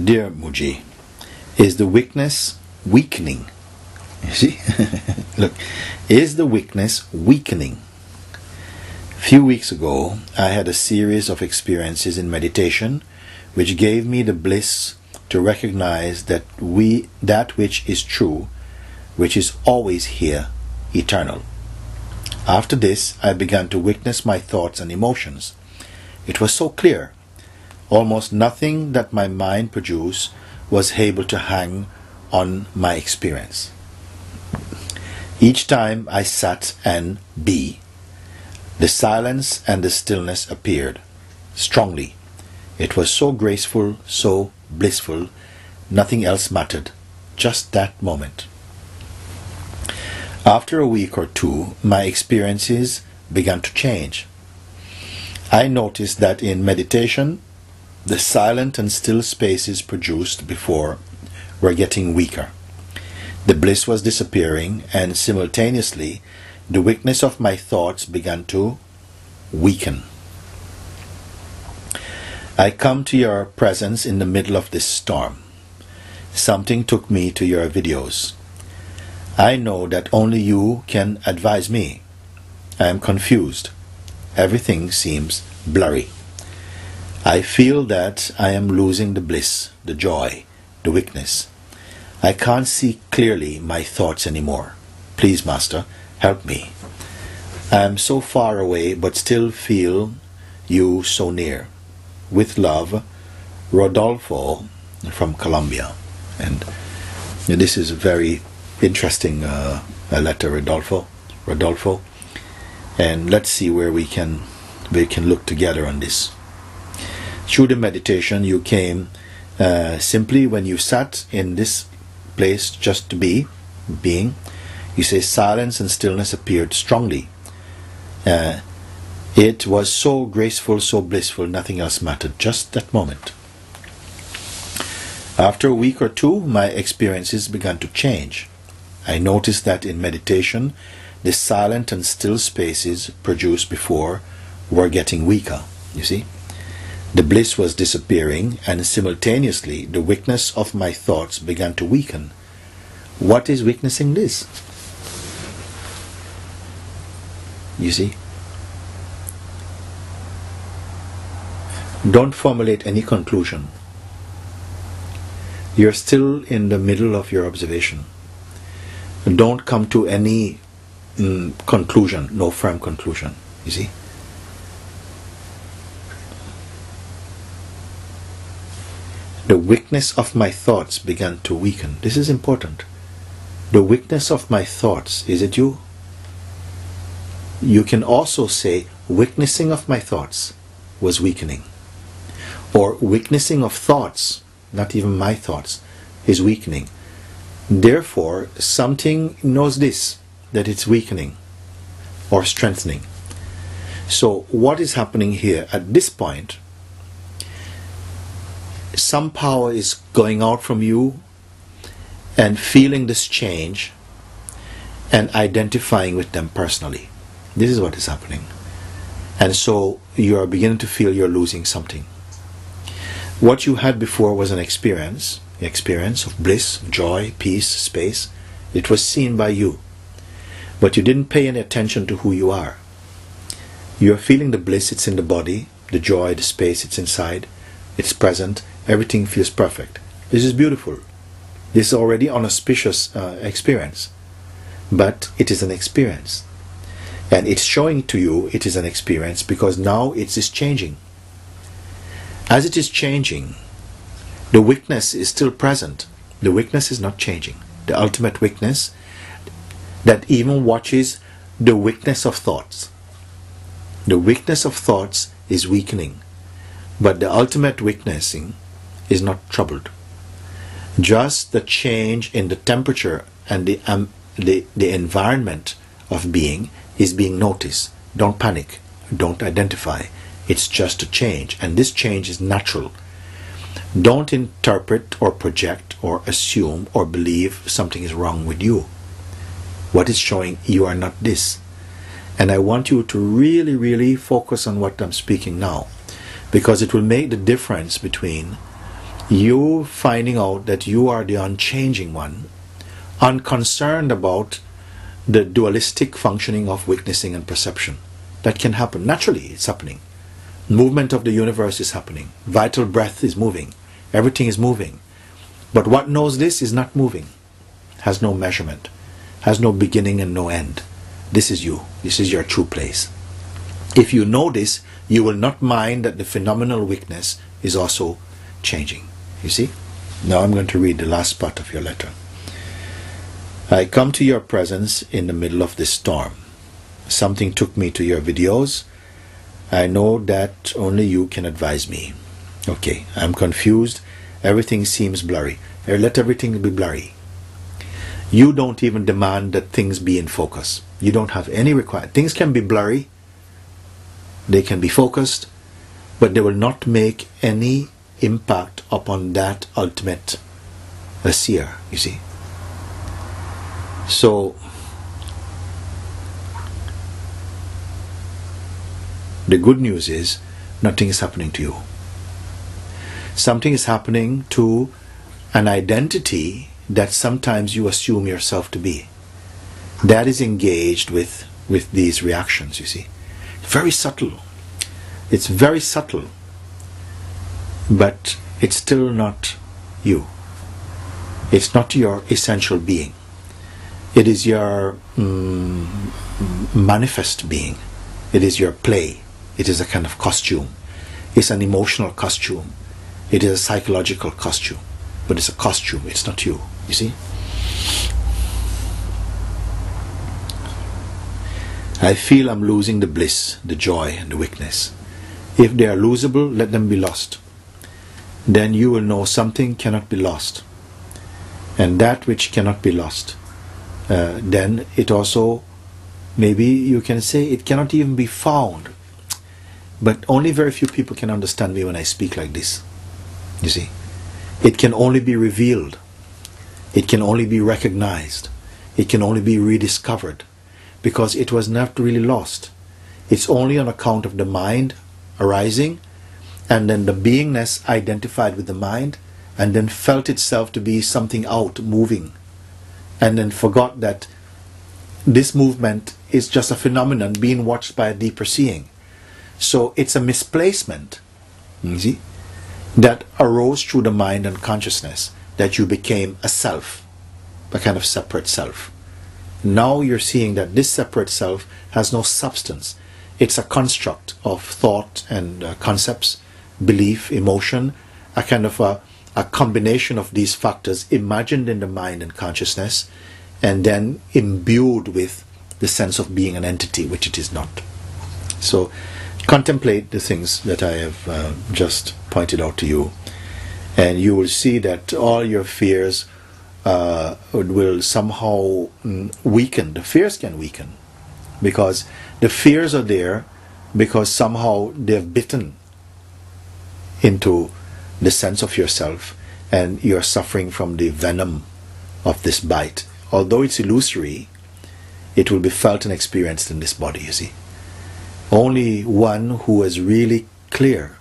Dear Mooji, is the weakness weakening? You see? Look, is the weakness weakening? A few weeks ago, I had a series of experiences in meditation which gave me the bliss to recognize that that which is true, which is always here, eternal. After this, I began to witness my thoughts and emotions. It was so clear. Almost nothing that my mind produced was able to hang on my experience. Each time I sat and be, the silence and the stillness appeared strongly. It was so graceful, so blissful, nothing else mattered, just that moment. After a week or two, my experiences began to change. I noticed that in meditation, the silent and still spaces produced before were getting weaker. The bliss was disappearing, and simultaneously, the weakness of my thoughts began to weaken. I come to your presence in the middle of this storm. Something took me to your videos. I know that only you can advise me. I am confused. Everything seems blurry. I feel that I am losing the bliss, the joy, the weakness. I can't see clearly my thoughts anymore. Please, Master, help me. I am so far away but still feel you so near. With love, Rodolfo from Colombia. And this is a very interesting letter, Rodolfo. And let's see where we can look together on this. Through the meditation, you came simply when you sat in this place just to being. You say silence and stillness appeared strongly. It was so graceful, so blissful, nothing else mattered, just that moment. After a week or two, my experiences began to change. I noticed that in meditation, the silent and still spaces produced before were getting weaker, you see. The bliss was disappearing, and simultaneously the weakness of my thoughts began to weaken. What is witnessing this? You see? Don't formulate any conclusion. You're still in the middle of your observation. Don't come to any conclusion, no firm conclusion, you see? The weakness of my thoughts began to weaken. This is important. The weakness of my thoughts, is it you? You can also say, witnessing of my thoughts was weakening. Or witnessing of thoughts, not even my thoughts, is weakening. Therefore, something knows this, that it's weakening or strengthening. So what is happening here at this point? Some power is going out from you and feeling this change and identifying with them personally. This is what is happening. And so you are beginning to feel you're losing something. What you had before was an experience of bliss, joy, peace, space. It was seen by you. But you didn't pay any attention to who you are. You are feeling the bliss, it's in the body, the joy, the space, it's inside, it's present, everything feels perfect. This is beautiful. This is already an auspicious experience. But it is an experience. And it's showing to you it is an experience because now it is changing. As it is changing, the weakness is still present. The weakness is not changing. The ultimate weakness that even watches the weakness of thoughts. The weakness of thoughts is weakening, but the ultimate weaknessing is not troubled. Just the change in the temperature and the environment of being is being noticed. Don't panic. Don't identify. It's just a change, and this change is natural. Don't interpret or project or assume or believe something is wrong with you. What is showing you are not this. And I want you to really, really focus on what I'm speaking now, because it will make the difference between you finding out that you are the unchanging one, unconcerned about the dualistic functioning of witnessing and perception. That can happen. Naturally, it's happening. Movement of the universe is happening. Vital breath is moving. Everything is moving. But what knows this is not moving, has no measurement, has no beginning and no end. This is you. This is your true place. If you know this, you will not mind that the phenomenal witness is also changing. You see? Now I'm going to read the last part of your letter. I come to your presence in the middle of this storm. Something took me to your videos. I know that only you can advise me. Okay, I'm confused. Everything seems blurry. Let everything be blurry. You don't even demand that things be in focus. You don't have any requirement. Things can be blurry. They can be focused, but they will not make any impact upon that ultimate seer, you see. So, the good news is nothing is happening to you. Something is happening to an identity that sometimes you assume yourself to be. That is engaged with these reactions, you see. Very subtle. It's very subtle. But it's still not you. It's not your essential being. It is your manifest being. It is your play. It is a kind of costume. It's an emotional costume. It is a psychological costume. But it's a costume. It's not you. You see? I feel I'm losing the bliss, the joy, and the weakness. If they are losable, let them be lost. Then you will know something cannot be lost. And that which cannot be lost, then it also, maybe you can say it cannot even be found. But only very few people can understand me when I speak like this. You see? It can only be revealed. It can only be recognized. It can only be rediscovered. Because it was not really lost. It's only on account of the mind arising, and then the beingness identified with the mind, and then felt itself to be something out, moving, and then forgot that this movement is just a phenomenon being watched by a deeper seeing. So it's a misplacement, you see, that arose through the mind and consciousness, that you became a self, a kind of separate self. Now you're seeing that this separate self has no substance. It's a construct of thought and concepts, belief, emotion, a kind of a combination of these factors imagined in the mind and consciousness, and then imbued with the sense of being an entity, which it is not. So contemplate the things that I have just pointed out to you, and you will see that all your fears will somehow weaken. The fears can weaken because the fears are there because somehow they've bitten into the sense of yourself, and you're suffering from the venom of this bite. Although it's illusory, it will be felt and experienced in this body, you see. Only one who is really clear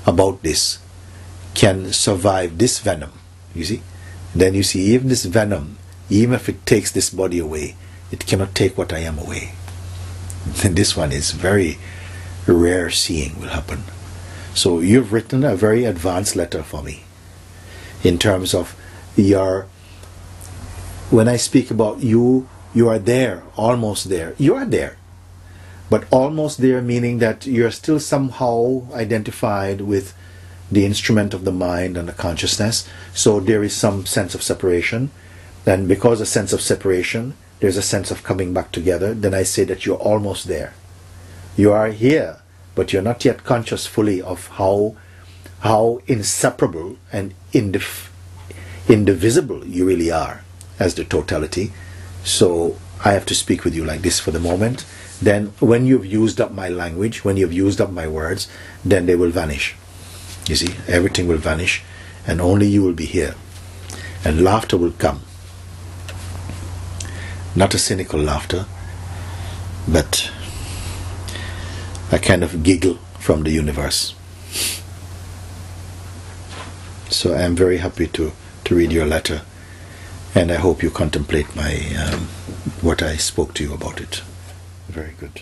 about this can survive this venom, you see. Then you see, even this venom, even if it takes this body away, it cannot take what I am away. And this one is very rare seeing will happen. So you've written a very advanced letter for me in terms of your, when I speak about you, you are there, almost there. You are there. But almost there meaning that you're still somehow identified with the instrument of the mind and the consciousness. So there is some sense of separation. And because a sense of separation, there's a sense of coming back together. Then I say that you're almost there. You are here, but you're not yet conscious fully of how inseparable and indivisible you really are as the totality. So I have to speak with you like this for the moment. Then when you've used up my language, when you've used up my words, then they will vanish. You see, everything will vanish, and only you will be here. And laughter will come. Not a cynical laughter, but a kind of giggle from the universe. So I am very happy to read your letter, and I hope you contemplate my what I spoke to you about it. Very good.